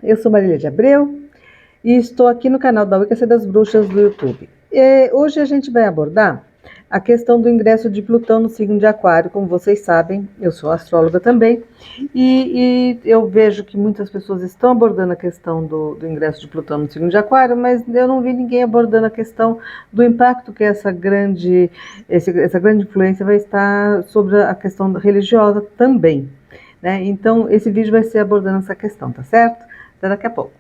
eu sou Marília de Abreu e estou aqui no canal da Wicca das Bruxas do YouTube. Hoje a gente vai abordar a questão do ingresso de Plutão no signo de Aquário. Como vocês sabem, eu sou astróloga também e eu vejo que muitas pessoas estão abordando a questão do ingresso de Plutão no signo de Aquário, mas eu não vi ninguém abordando a questão do impacto que essa grande influência vai estar sobre a questão religiosa também. Então, esse vídeo vai ser abordando essa questão, tá certo? Até daqui a pouco.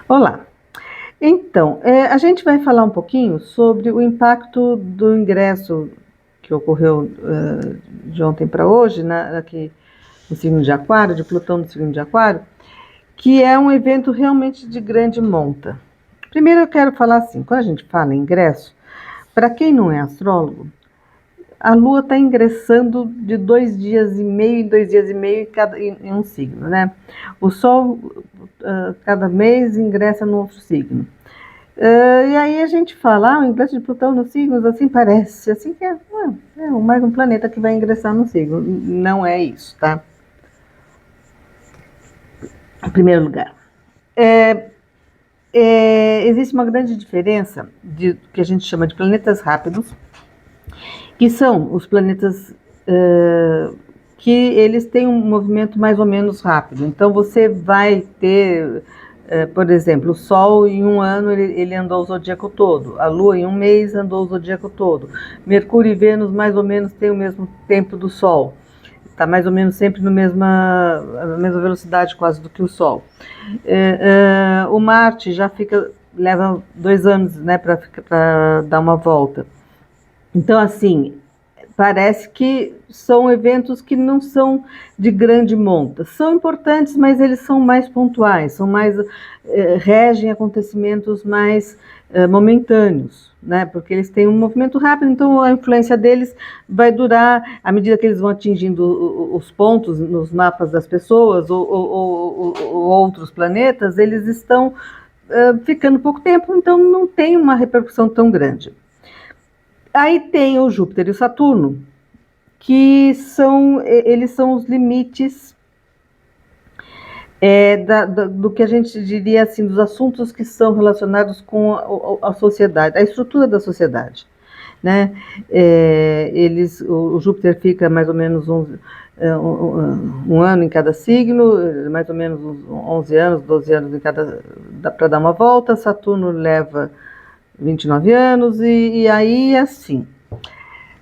Olá! Então, a gente vai falar um pouquinho sobre o impacto do ingresso que ocorreu de ontem para hoje, aqui no signo de Aquário, de Plutão no signo de Aquário, que é um evento realmente de grande monta. Primeiro eu quero falar assim, quando a gente fala em ingresso, para quem não é astrólogo, a Lua está ingressando de 2 dias e meio em 2 dias e meio em um signo, né? O Sol, cada mês, ingressa no outro signo. E aí a gente fala, o ingresso de Plutão nos signos, assim parece, assim que é mais um planeta que vai ingressar no signo. Não é isso, tá? Em primeiro lugar. Existe uma grande diferença do que a gente chama de planetas rápidos, que são os planetas que eles têm um movimento mais ou menos rápido. Então você vai ter, por exemplo, o Sol em um ano ele andou o zodíaco todo, a Lua em um mês andou o zodíaco todo, Mercúrio e Vênus mais ou menos têm o mesmo tempo do Sol. Está mais ou menos sempre na mesma velocidade quase do que o Sol. O Marte já leva 2 anos, né, para dar uma volta. Então, assim, parece que são eventos que não são de grande monta. São importantes, mas eles são mais pontuais, regem acontecimentos mais momentâneos, né? Porque eles têm um movimento rápido, então a influência deles vai durar, à medida que eles vão atingindo os pontos nos mapas das pessoas ou outros planetas, eles estão ficando pouco tempo, então não tem uma repercussão tão grande. Aí tem o Júpiter e o Saturno, que eles são os limites do que a gente diria assim, dos assuntos que são relacionados com a sociedade, a estrutura da sociedade, né? O Júpiter fica mais ou menos um ano em cada signo, mais ou menos uns 11 anos, 12 anos para dar uma volta. Saturno leva 29 anos e aí assim.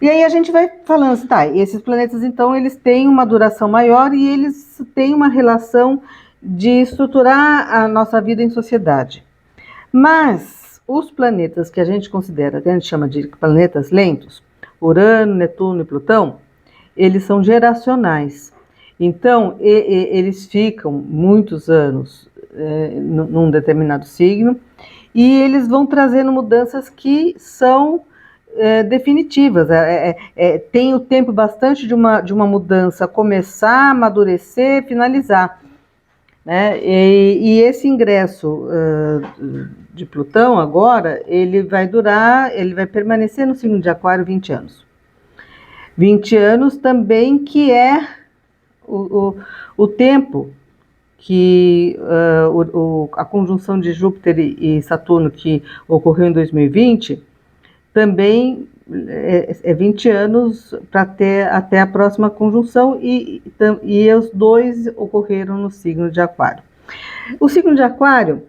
E aí a gente vai falando assim, tá, esses planetas então eles têm uma duração maior e eles têm uma relação de estruturar a nossa vida em sociedade. Mas os planetas que a gente considera, que a gente chama de planetas lentos, Urano, Netuno e Plutão, eles são geracionais. Então eles ficam muitos anos num determinado signo, e eles vão trazendo mudanças que são definitivas. Tem o tempo bastante de uma mudança começar, amadurecer, finalizar, né? E esse ingresso de Plutão agora, ele vai permanecer no signo de Aquário 20 anos. 20 anos também, que é o tempo que a conjunção de Júpiter e Saturno, que ocorreu em 2020, também é 20 anos para ter até a próxima conjunção, e os dois ocorreram no signo de Aquário. O signo de Aquário,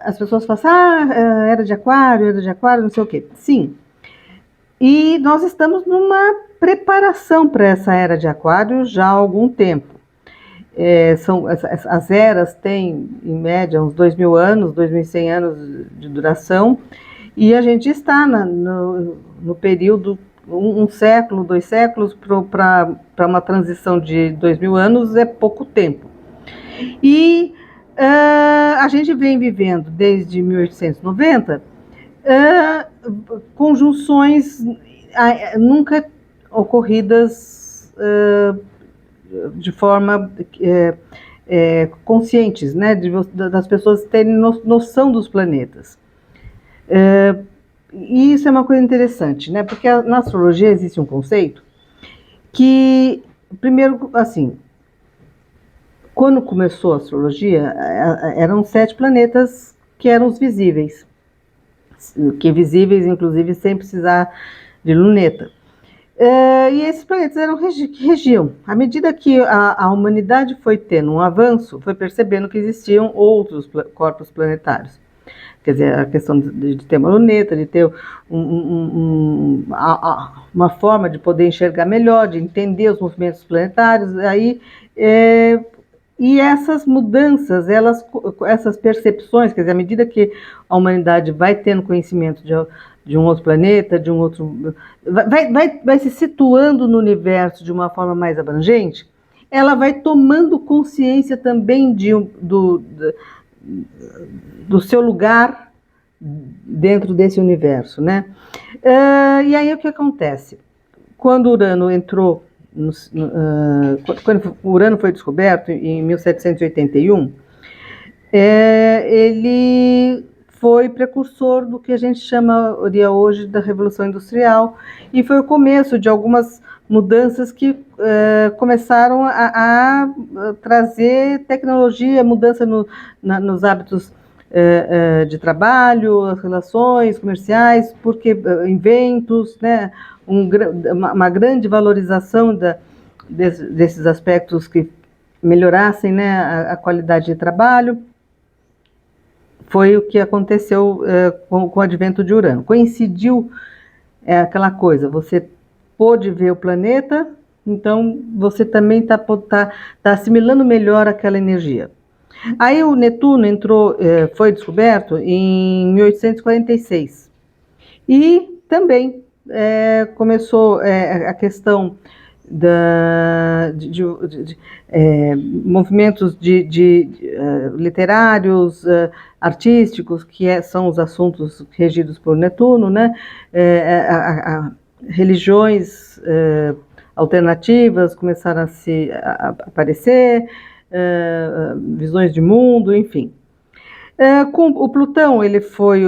as pessoas falam assim, era de Aquário, não sei o quê. Sim, e nós estamos numa preparação para essa era de Aquário já há algum tempo. As eras têm, em média, uns 2.000 anos, 2.100 anos de duração, e a gente está no período, um século, 2 séculos, para uma transição de 2.000 anos é pouco tempo. E a gente vem vivendo desde 1890 conjunções nunca ocorridas de forma conscientes, né, das pessoas terem noção dos planetas. E isso é uma coisa interessante, né, porque na astrologia existe um conceito que, primeiro, assim, quando começou a astrologia, eram 7 planetas que eram os visíveis, que visíveis, inclusive, sem precisar de luneta. E esses planetas eram que regiam. À medida que a humanidade foi tendo um avanço, foi percebendo que existiam outros corpos planetários. Quer dizer, a questão de ter uma luneta, de ter uma forma de poder enxergar melhor, de entender os movimentos planetários. E essas mudanças, essas percepções, quer dizer, à medida que a humanidade vai tendo conhecimento de um outro planeta, de um outro. Vai se situando no universo de uma forma mais abrangente, ela vai tomando consciência também do seu lugar dentro desse universo, né? E aí o que acontece? Quando Urano entrou, quando o Urano foi descoberto em 1781, ele foi precursor do que a gente chamaria hoje da Revolução Industrial e foi o começo de algumas mudanças que começaram a trazer tecnologia, mudança nos hábitos de trabalho, as relações comerciais, porque inventos, né, uma grande valorização desses aspectos que melhorassem, né, a qualidade de trabalho. Foi o que aconteceu com o advento de Urano. Coincidiu aquela coisa, você pôde ver o planeta, então você também está assimilando melhor aquela energia. Aí o Netuno foi descoberto em 1846 e também começou a questão de movimentos literários, artísticos, que são os assuntos regidos por Netuno, né? Religiões alternativas começaram a aparecer, visões de mundo, enfim. Com o Plutão, ele foi,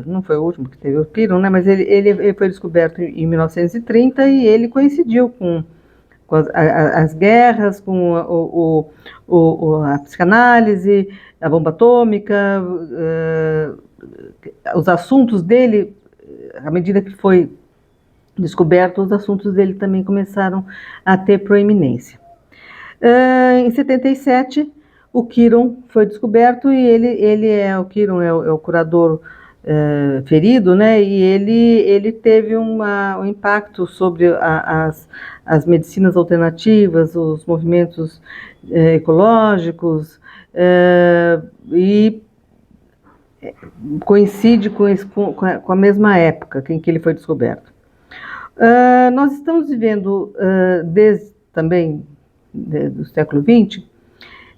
não foi o último que teve o Quirón, né, mas ele foi descoberto em 1930 e ele coincidiu com as guerras, com a psicanálise, a bomba atômica, os assuntos dele, à medida que foi descoberto, os assuntos dele também começaram a ter proeminência. Em 77, o Quirón foi descoberto e o Quirón é o curador ferido, né? E ele teve um impacto sobre as medicinas alternativas, os movimentos ecológicos, e coincide com a mesma época em que ele foi descoberto. Nós estamos vivendo desde também do século XX,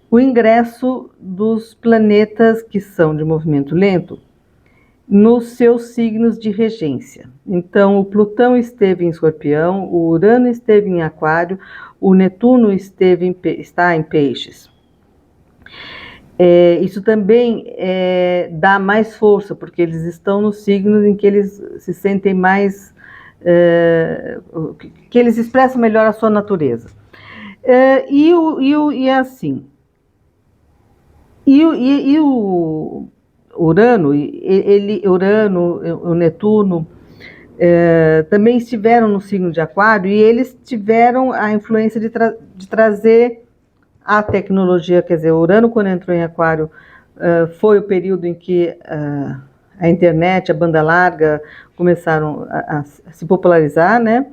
o ingresso dos planetas que são de movimento lento nos seus signos de regência. Então, o Plutão esteve em Escorpião, o Urano esteve em Aquário, o Netuno está em Peixes. Isso também dá mais força, porque eles estão nos signos em que eles se sentem mais, que eles expressam melhor a sua natureza. E assim, o Urano, o Netuno, também estiveram no signo de Aquário e eles tiveram a influência de trazer a tecnologia, quer dizer, o Urano, quando entrou em Aquário, foi o período em que a internet, a banda larga começaram a se popularizar, né?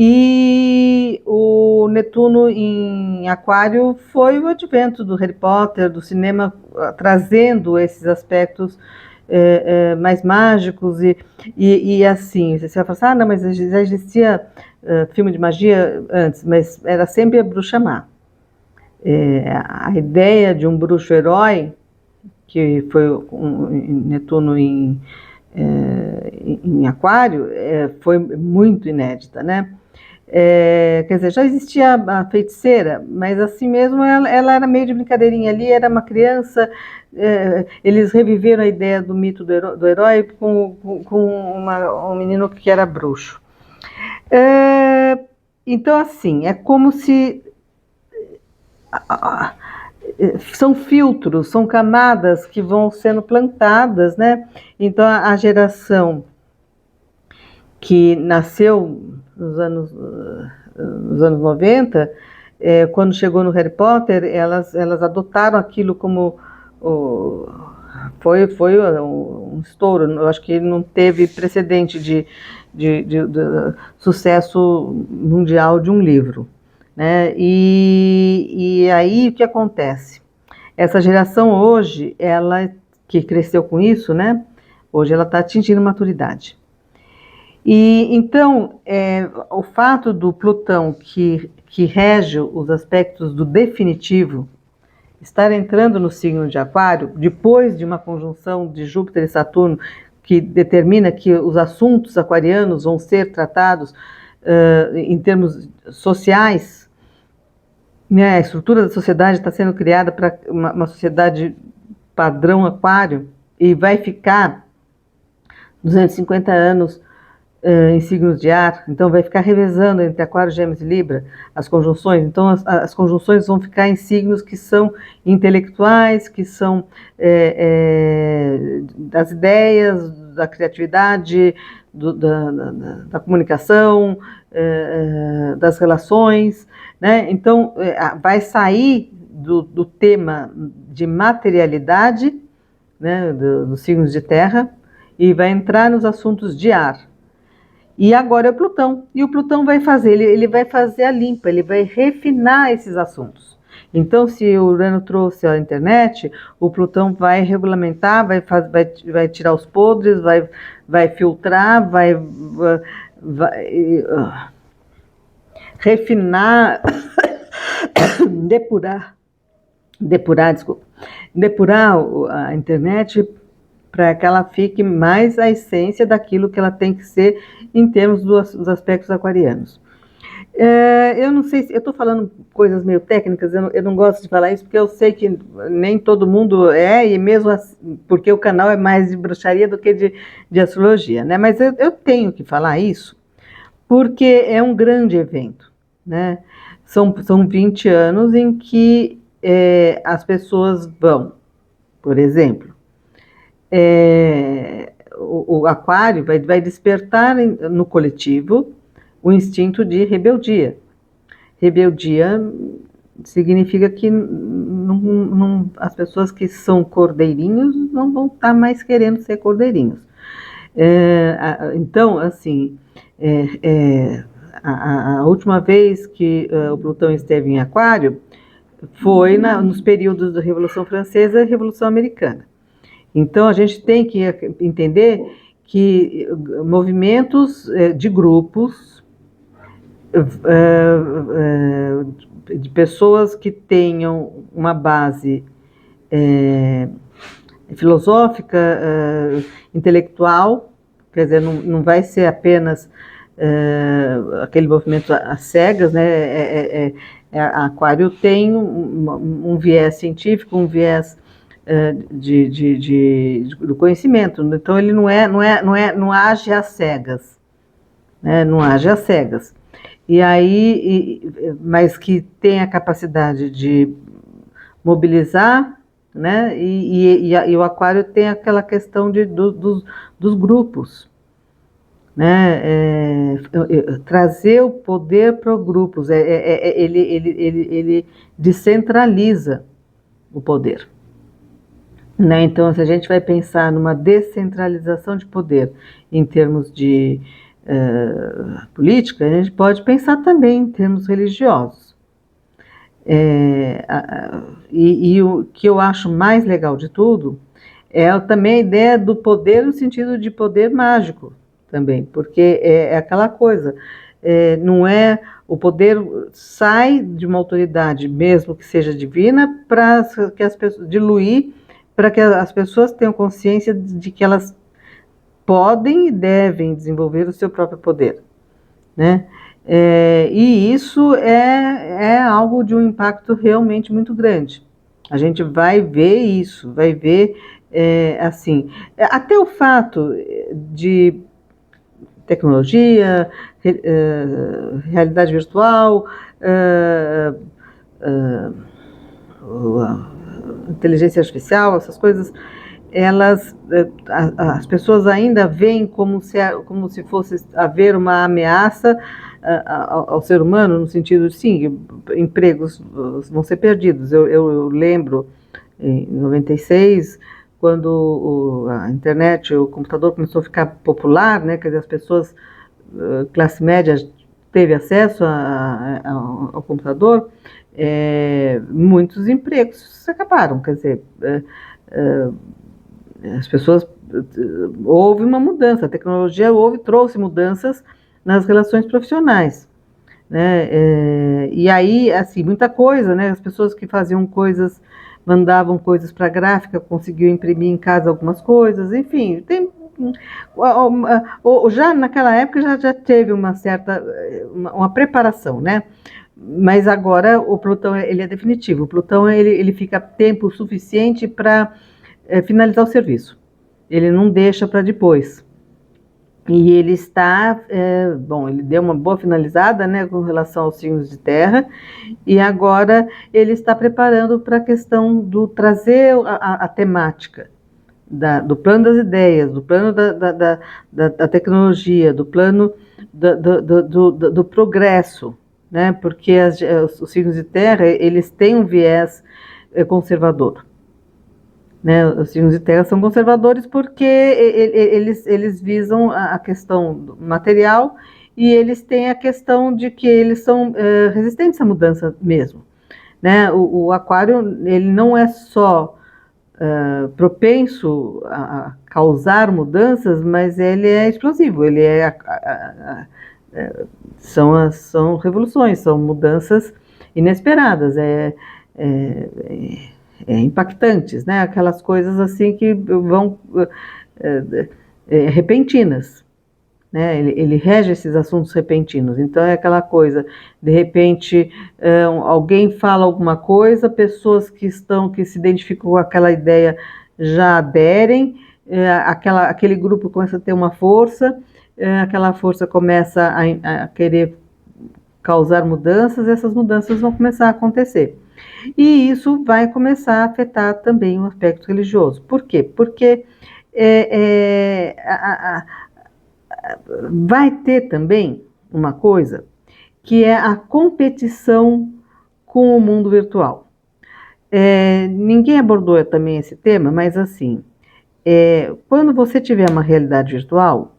E o Netuno em Aquário foi o advento do Harry Potter, do cinema, trazendo esses aspectos mais mágicos e assim, você vai falar assim, não, mas já existia filme de magia antes, mas era sempre a bruxa má. A ideia de um bruxo herói, que foi Netuno em Aquário, foi muito inédita, né? Quer dizer, já existia a feiticeira, mas assim mesmo ela era meio de brincadeirinha ali, era uma criança. Eles reviveram a ideia do mito do herói com um menino que era bruxo. Então, assim, é como se são filtros, são camadas que vão sendo plantadas, né? Então, a geração que nasceu nos anos 90, quando chegou no Harry Potter, elas adotaram aquilo como foi um estouro. Eu acho que ele não teve precedente de sucesso mundial de um livro, né? E aí o que acontece? Essa geração hoje, ela que cresceu com isso, né? Hoje ela está atingindo maturidade. E então, o fato do Plutão que rege os aspectos do definitivo estar entrando no signo de Aquário, depois de uma conjunção de Júpiter e Saturno, que determina que os assuntos aquarianos vão ser tratados em termos sociais, né? A estrutura da sociedade está sendo criada para uma sociedade padrão Aquário, e vai ficar 250 anos em signos de ar, então vai ficar revezando entre Aquário, Gêmeos e Libra as conjunções. Então as conjunções vão ficar em signos que são intelectuais, que são das ideias, da criatividade, da comunicação, das relações, né? Então vai sair do tema de materialidade, né, dos signos de terra, e vai entrar nos assuntos de ar. E agora é o Plutão. E o Plutão vai fazer, ele vai fazer a limpa, ele vai refinar esses assuntos. Então, se o Urano trouxe a internet, o Plutão vai regulamentar, vai tirar os podres, vai filtrar, vai refinar, depurar a internet para que ela fique mais a essência daquilo que ela tem que ser em termos dos aspectos aquarianos. Eu não sei se eu estou falando coisas meio técnicas, eu não gosto de falar isso, porque eu sei que nem todo mundo e mesmo assim, porque o canal é mais de bruxaria do que de astrologia, né? Mas eu tenho que falar isso, porque é um grande evento, né? São 20 anos em que as pessoas vão, por exemplo, o aquário vai despertar no coletivo o instinto de rebeldia. Rebeldia significa que as pessoas que são cordeirinhos não vão estar mais querendo ser cordeirinhos. Então, assim, a última vez que o Plutão esteve em Aquário foi nos períodos da Revolução Francesa e Revolução Americana. Então, a gente tem que entender que movimentos de grupos, de pessoas que tenham uma base filosófica, intelectual, quer dizer, não vai ser apenas aquele movimento às cegas, né? Aquário tem um viés científico, um viés do conhecimento. Então ele não age às cegas, né? Não age às cegas. E aí, mas que tem a capacidade de mobilizar, né? E o Aquário tem aquela questão dos grupos, né? Trazer o poder para os grupos. Ele descentraliza o poder. Né? Então, se a gente vai pensar numa descentralização de poder em termos de política, a gente pode pensar também em termos religiosos. E o que eu acho mais legal de tudo é também a ideia do poder no sentido de poder mágico também, porque é aquela coisa, não é o poder sai de uma autoridade, mesmo que seja divina, para que as pessoas diluir, para que as pessoas tenham consciência de que elas podem e devem desenvolver o seu próprio poder, né? E isso é algo de um impacto realmente muito grande. A gente vai ver isso, vai ver assim, até o fato de tecnologia, realidade virtual, eh, eh, inteligência artificial, essas coisas, elas, as pessoas ainda veem como se fosse haver uma ameaça ao ser humano, no sentido de, sim, empregos vão ser perdidos. Eu lembro, em 96, quando a internet, o computador começou a ficar popular, né, quer dizer, as pessoas, classe média, teve acesso ao computador, muitos empregos se acabaram, quer dizer, as pessoas, houve uma mudança, a tecnologia trouxe mudanças nas relações profissionais, né? E aí, assim, muita coisa, né? As pessoas que faziam coisas, mandavam coisas para a gráfica, conseguiam imprimir em casa algumas coisas, enfim, já naquela época já teve uma certa uma preparação, né? Mas agora o Plutão ele é definitivo. O Plutão ele fica tempo suficiente para finalizar o serviço. Ele não deixa para depois. E ele está, bom, ele deu uma boa finalizada, né, com relação aos signos de terra, e agora ele está preparando para a questão do trazer a temática do plano das ideias, do plano da tecnologia, do plano do progresso, né, porque os signos de terra, eles têm um viés conservador. Né, os signos de terra são conservadores porque eles visam a questão material e eles têm a questão de que eles são resistentes à mudança mesmo. Né? O aquário ele não é só propenso a causar mudanças, mas ele é explosivo, ele são revoluções, são mudanças inesperadas, impactantes, né? Aquelas coisas assim que vão repentinas, né? Ele rege esses assuntos repentinos. Então é aquela coisa, de repente alguém fala alguma coisa, pessoas que se identificam com aquela ideia já aderem, aquele grupo começa a ter uma força, aquela força começa a querer causar mudanças, e essas mudanças vão começar a acontecer. E isso vai começar a afetar também o aspecto religioso. Por quê? Porque vai ter também uma coisa que é a competição com o mundo virtual. Ninguém abordou também esse tema, mas assim, quando você tiver uma realidade virtual,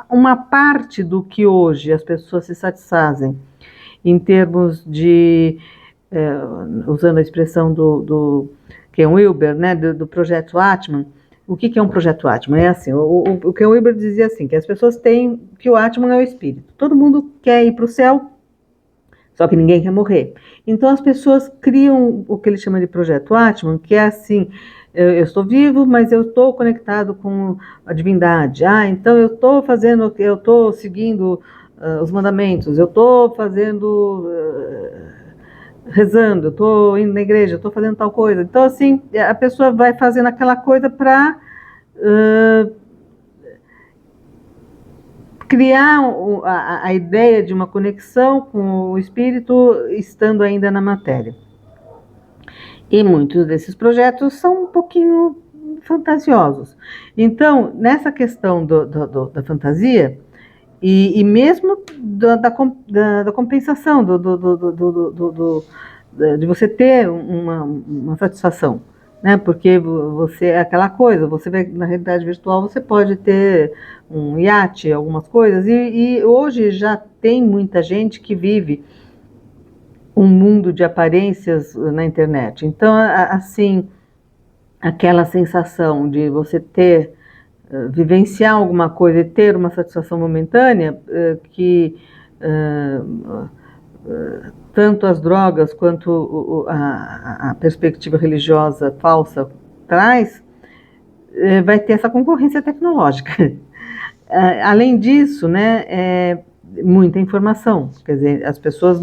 uma parte do que hoje as pessoas se satisfazem em termos de, usando a expressão do Ken Wilber, né, do projeto Atman. O que é um projeto Atman? É assim, o Ken Wilber dizia assim, que as pessoas têm, que o Atman é o espírito. Todo mundo quer ir para o céu, só que ninguém quer morrer. Então as pessoas criam o que ele chama de projeto Atman, que é assim, eu estou vivo, mas eu estou conectado com a divindade. Então eu estou seguindo os mandamentos, eu estou fazendo, rezando, eu estou indo na igreja, eu estou fazendo tal coisa. Então assim, a pessoa vai fazendo aquela coisa para criar a ideia de uma conexão com o espírito estando ainda na matéria. E muitos desses projetos são um pouquinho fantasiosos. Então, nessa questão da fantasia, e mesmo da compensação, de você ter uma satisfação, né? Porque você é aquela coisa, você vê na realidade virtual, você pode ter um iate, algumas coisas, e hoje já tem muita gente que vive um mundo de aparências na internet. Então, assim, aquela sensação de você vivenciar alguma coisa e ter uma satisfação momentânea, que tanto as drogas quanto a perspectiva religiosa falsa traz, vai ter essa concorrência tecnológica. Além disso, né, muita informação. Quer dizer, as pessoas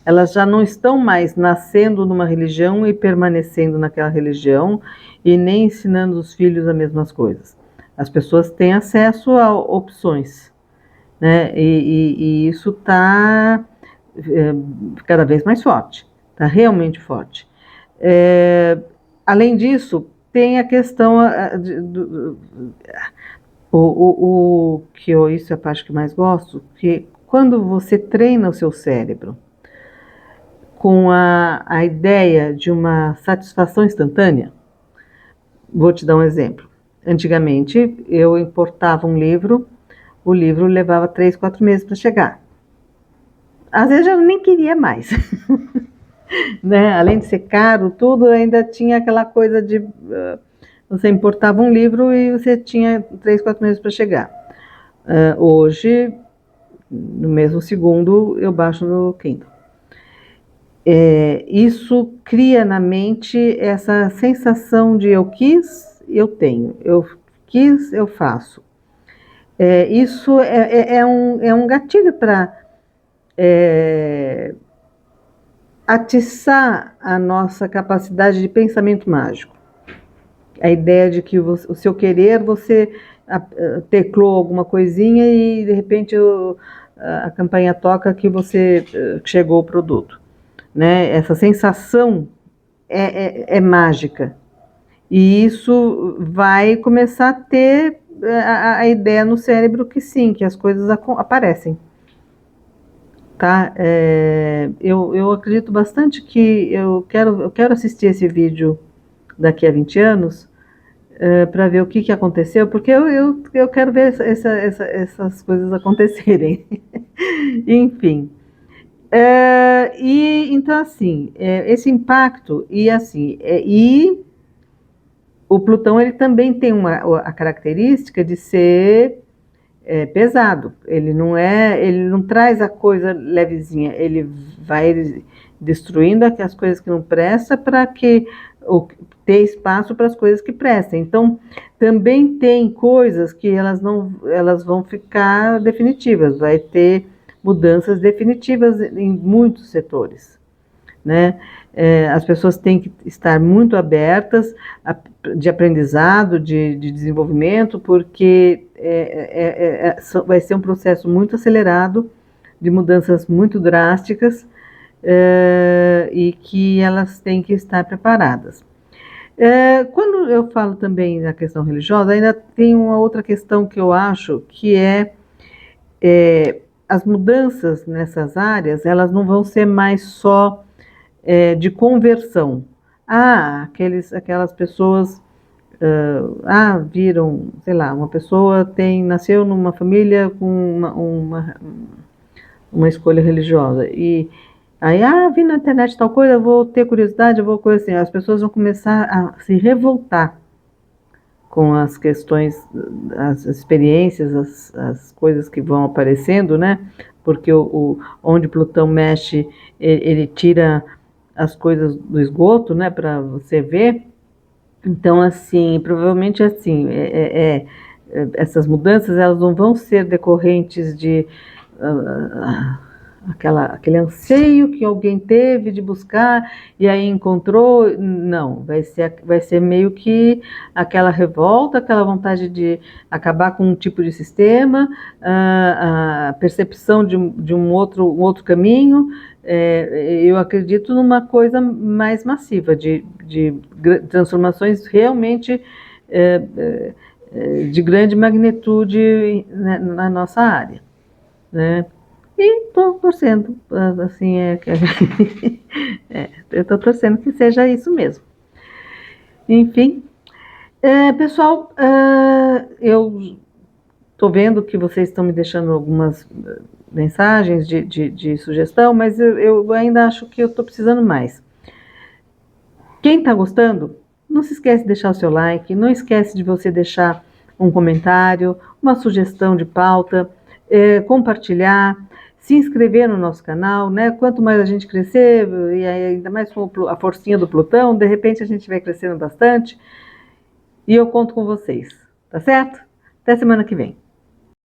elas já não estão mais nascendo numa religião e permanecendo naquela religião e nem ensinando os filhos as mesmas coisas. As pessoas têm acesso a opções, né? E isso está cada vez mais forte, está realmente forte. Além disso, tem a questão isso é a parte que eu mais gosto, que quando você treina o seu cérebro com a ideia de uma satisfação instantânea, vou te dar um exemplo. Antigamente, eu importava um livro, o livro levava 3, 4 meses para chegar. Às vezes eu nem queria mais. Né? Além de ser caro, tudo, ainda tinha aquela coisa de... você importava um livro e você tinha 3, 4 meses para chegar. Hoje, no mesmo segundo, eu baixo no Kindle. Isso cria na mente essa sensação de eu quis, eu tenho, eu quis, eu faço. Isso é um gatilho para atiçar a nossa capacidade de pensamento mágico. A ideia de que o seu querer, você teclou alguma coisinha e de repente a campainha toca que você chegou o produto. Né? Essa sensação é mágica. E isso vai começar a ter a ideia no cérebro que sim, que as coisas aparecem. Tá? Eu acredito bastante que eu quero assistir esse vídeo daqui a 20 anos para ver o que aconteceu, porque eu quero ver essas coisas acontecerem. Enfim. Então, assim, esse impacto, e o Plutão ele também tem a característica de ser pesado. Ele não traz a coisa levezinha, ele vai destruindo as coisas que não prestam para ter espaço para as coisas que prestam. Então, também tem coisas que elas vão ficar definitivas, vai ter mudanças definitivas em muitos setores, né? As pessoas têm que estar muito abertas de aprendizado, de desenvolvimento, porque vai ser um processo muito acelerado, de mudanças muito drásticas, e que elas têm que estar preparadas. Quando eu falo também na questão religiosa, ainda tem uma outra questão que eu acho que as mudanças nessas áreas, elas não vão ser mais só de conversão. Aquelas pessoas viram, sei lá, uma pessoa nasceu numa família com uma escolha religiosa e aí, vi na internet tal coisa, eu vou ter curiosidade, eu vou coisa assim. As pessoas vão começar a se revoltar com as questões, as experiências, as coisas que vão aparecendo, né? Porque onde Plutão mexe, ele tira as coisas do esgoto, né? Para você ver. Então, assim, provavelmente assim, essas mudanças, elas não vão ser decorrentes de aquele anseio que alguém teve de buscar e aí encontrou. Não, vai ser meio que aquela revolta, aquela vontade de acabar com um tipo de sistema, a percepção de um outro caminho. Eu acredito numa coisa mais massiva, de transformações realmente de grande magnitude, né, na nossa área, né? E estou torcendo, assim, eu estou torcendo que seja isso mesmo. Enfim, pessoal, eu estou vendo que vocês estão me deixando algumas mensagens de sugestão, mas eu ainda acho que eu estou precisando mais. Quem está gostando, não se esquece de deixar o seu like, não esquece de você deixar um comentário, uma sugestão de pauta, compartilhar, se inscrever no nosso canal, né? Quanto mais a gente crescer, e ainda mais com a forcinha do Plutão, de repente a gente vai crescendo bastante. E eu conto com vocês, tá certo? Até semana que vem.